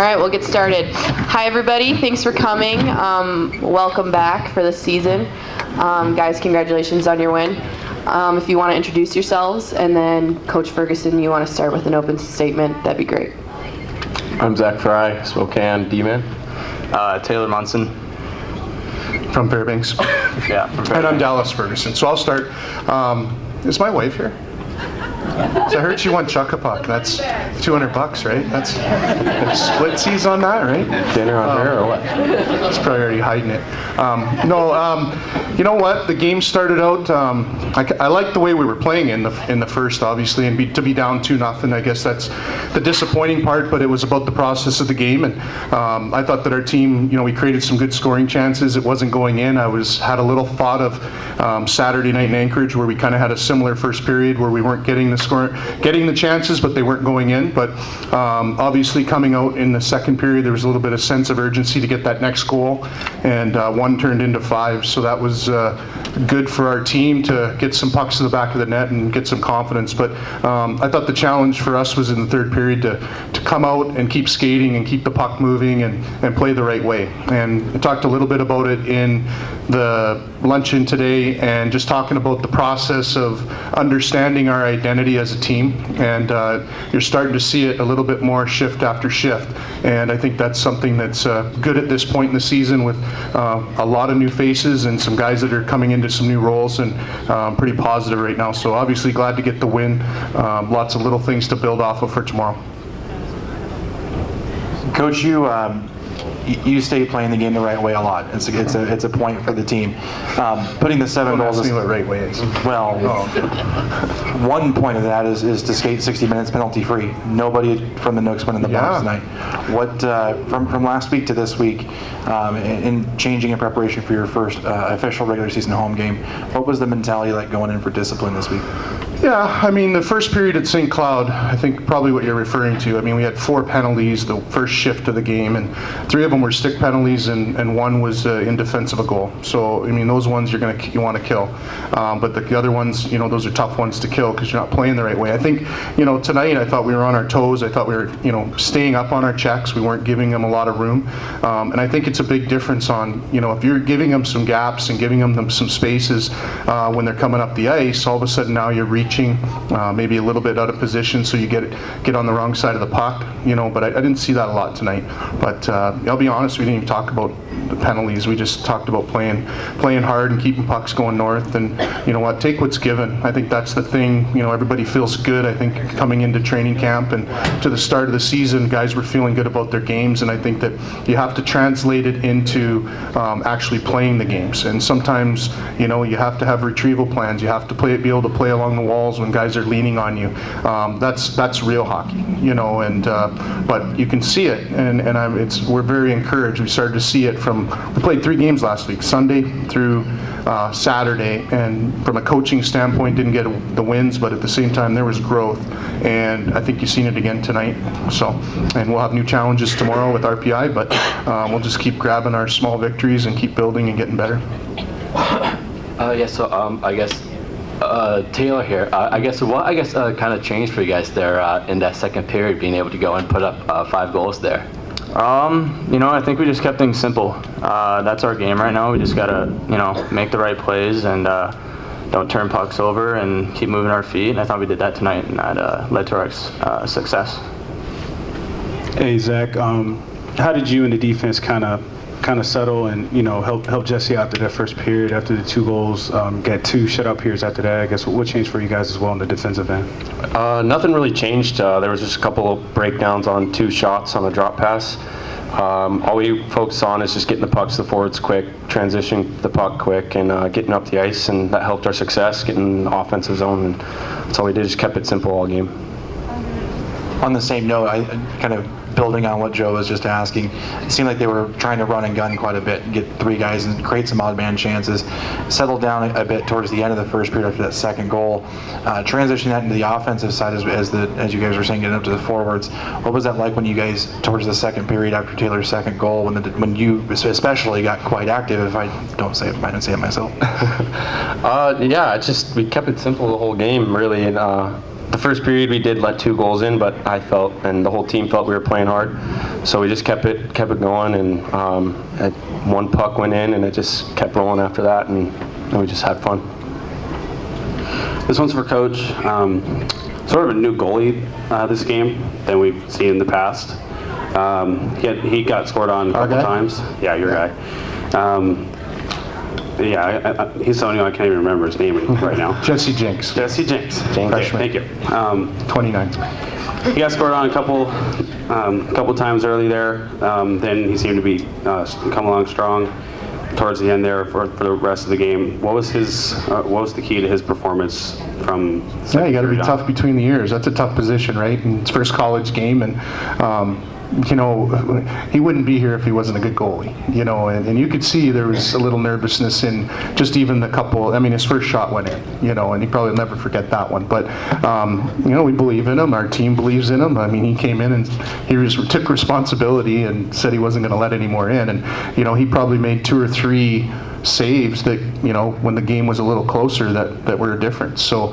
right, we'll get started. Hi, everybody. Thanks for coming. Welcome back for this season. Guys, congratulations on your win. If you want to introduce yourselves, and then Coach Ferguson, you want to start with an open statement, that'd be great. I'm Zach Frye, Spokane D-man. Tayler Munson. From Fairbanks. Yeah, from Fairbanks. And I'm Dallas Ferguson. So I'll start. Is my wife here? So I heard she won Chuck-a-Puck. That's $200, right? That's splitsies on that, right? Dinner on her or what? She's probably already hiding it. You know what? The game started out. I liked the way we were playing in the first, obviously, and to be down 2-0. I guess that's the disappointing part. But it was about the process of the game, and I thought that our team, we created some good scoring chances. It wasn't going in. I had a little thought of Saturday night in Anchorage, where we kind of had a similar first period where we weren't getting the chances, but they weren't going in. But obviously, coming out in the second period, there was a little bit of sense of urgency to get that next goal, and one turned into 5. So that was good for our team to get some pucks to the back of the net and get some confidence. But I thought the challenge for us was in the third period to come out and keep skating and keep the puck moving and play the right way. And I talked a little bit about it in the luncheon today, and just talking about the process of understanding our identity as a team, and you're starting to see it a little bit more shift after shift, and I think that's something that's good at this point in the season, with a lot of new faces and some guys that are coming into some new roles, and pretty positive right now. So obviously glad to get the win. Lots of little things to build off of for tomorrow. Coach, you stay playing the game the right way a lot. It's a point for the team. Putting the 7 goals. Don't ask me what right way is. Well, one point of that is to skate 60 minutes penalty free. Nobody from the Nooks went in the box tonight. What from last week to this week, in changing in preparation for your first official regular season home game, what was the mentality like going in for discipline this week? Yeah, I mean, the first period at St. Cloud, I think probably what you're referring to. I mean, we had 4 penalties the first shift of the game, and 3 of them were stick penalties, and 1 was in defense of a goal. So, I mean, those ones you want to kill. But the other ones, those are tough ones to kill because you're not playing the right way. I think, tonight I thought we were on our toes. I thought we were, staying up on our checks. We weren't giving them a lot of room. And I think it's a big difference on, if you're giving them some gaps and giving them some spaces when they're coming up the ice, all of a sudden now you're reaching maybe a little bit out of position, so you get on the wrong side of the puck, but I didn't see that a lot tonight. But I'll be honest, we didn't even talk about the penalties. We just talked about playing hard and keeping pucks going north, and take what's given. I think that's the thing. Everybody feels good. I think coming into training camp and to the start of the season, guys were feeling good about their games, and I think that you have to translate it into actually playing the games. And sometimes you have to have retrieval plans. You have to be able to play along the walls when guys are leaning on you. That's real hockey, and but you can see it, and we're very encouraged. We started to see it we played 3 games last week, Sunday through Saturday, and from a coaching standpoint, didn't get the wins, but at the same time, there was growth, and I think you've seen it again tonight. So, and we'll have new challenges tomorrow with RPI, but we'll just keep grabbing our small victories and keep building and getting better. I guess Taylor here. What kind of changed for you guys there in that second period, being able to go and put up 5 goals there? I think we just kept things simple. That's our game right now. We just gotta, make the right plays and don't turn pucks over and keep moving our feet. And I thought we did that tonight, and that led to our success. Hey Zach, how did you and the defense kind of settle and help Jesse out to that first period after the 2 goals? Got 2 shutout periods after that. I guess what changed for you guys as well in the defensive end? Nothing really changed. There was just a couple of breakdowns on 2 shots on the drop pass. All we focus on is just getting the pucks to the forwards quick, transitioning the puck quick, and getting up the ice, and that helped our success, getting the offensive zone, and that's all we did, just kept it simple all game. On the same note, I kind of building on what Joe was just asking, it seemed like they were trying to run and gun quite a bit and get 3 guys and create some odd man chances. Settled down a bit towards the end of the first period after that second goal. Transitioning that into the offensive side as you guys were saying, getting up to the forwards. What was that like when you guys, towards the second period after Taylor's second goal, when you especially got quite active? If I don't say it myself. We kept it simple the whole game, really, and the first period we did let 2 goals in, but I felt, and the whole team felt, we were playing hard. So we just kept it going, and one puck went in, and it just kept rolling after that, and we just had fun. This one's for Coach. Sort of a new goalie this game than we've seen in the past. He got scored on a couple times. Yeah, your guy. He's someone I can't even remember his name right now. Jesse Jenks. Jesse Jenks. Okay, thank you. 29. He got scored on a couple times early there. Then he seemed to be come along strong towards the end there for the rest of the game. What was the key to his performance from? Yeah, you got to be tough between the ears. That's a tough position, right? And it's first college game, and he wouldn't be here if he wasn't a good goalie, and you could see there was a little nervousness in just even the couple. I mean, his first shot went in, and he probably will never forget that one. But, we believe in him. Our team believes in him. I mean, he came in and took responsibility and said he wasn't going to let any more in. And, he probably made 2 or 3 saves that, when the game was a little closer that were a difference. So,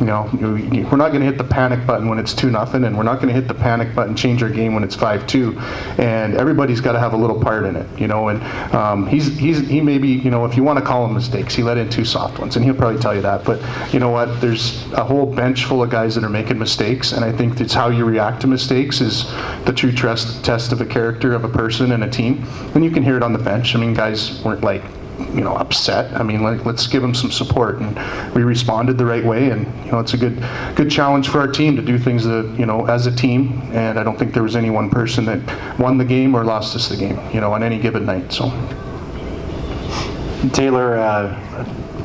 we're not going to hit the panic button when it's 2-0, and we're not going to hit the panic button, change our game when it's 5-2. And everybody's got to have a little part in it, and he maybe, if you want to call him mistakes, he let in 2 soft ones, and he'll probably tell you that. But you know what? There's a whole bench full of guys that are making mistakes, and I think it's how you react to mistakes is the true test of a character of a person and a team. And you can hear it on the bench. I mean, guys weren't upset. I mean, let's give them some support, and we responded the right way. And it's a good challenge for our team to do things as a team. And I don't think there was any one person that won the game or lost us the game, on any given night. So, Tayler,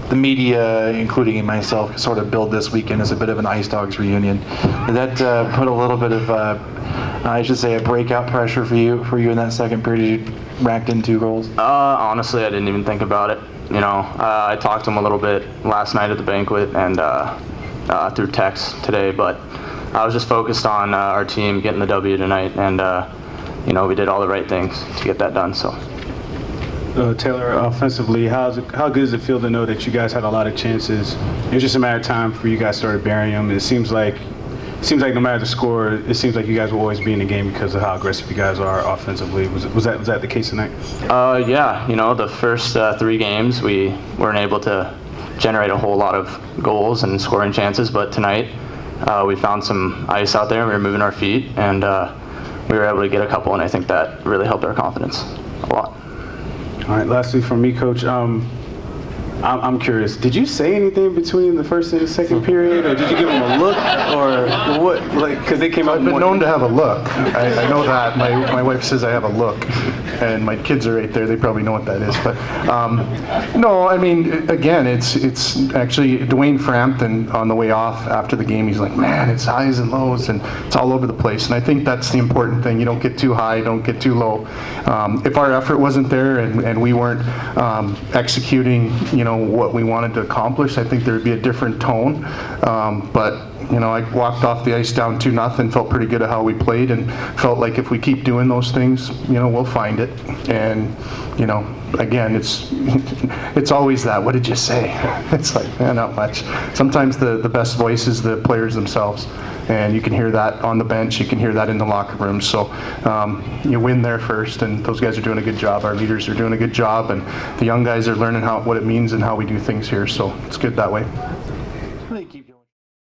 the media, including myself, sort of billed this weekend as a bit of an Ice Dogs reunion. Did that put a little bit of, a breakout pressure for you in that second period? You racked in 2 goals. Honestly, I didn't even think about it. I talked to him a little bit last night at the banquet and through text today, but I was just focused on our team getting the W tonight, and we did all the right things to get that done. So. Tayler, offensively, how good does it feel to know that you guys had a lot of chances? It was just a matter of time before you guys started burying them. It seems like no matter the score, it seems like you guys will always be in the game because of how aggressive you guys are offensively. Was that the case tonight? Yeah. The first 3 games we weren't able to generate a whole lot of goals and scoring chances, but tonight we found some ice out there. We were moving our feet, and we were able to get a couple, and I think that really helped our confidence a lot. All right, lastly from me, Coach, I'm curious, did you say anything between the first and the second period, or did you give them a look, or what? Because they came out. I've been known to have a look. I know that. My wife says I have a look, and my kids are right there. They probably know what that is. But no, I mean, again, it's actually Dwayne Frampton on the way off after the game. He's like, man, it's highs and lows, and it's all over the place. And I think that's the important thing. You don't get too high, don't get too low. If our effort wasn't there and we weren't executing, what we wanted to accomplish, I think there would be a different tone. But I walked off the ice down 2-0, felt pretty good at how we played, and felt like if we keep doing those things, we'll find it. And again, it's always that. What did you say? It's like, man, not much. Sometimes the best voice is the players themselves. And you can hear that on the bench. You can hear that in the locker room. So you win there first, and those guys are doing a good job. Our leaders are doing a good job, and the young guys are learning what it means and how we do things here. So it's good that way.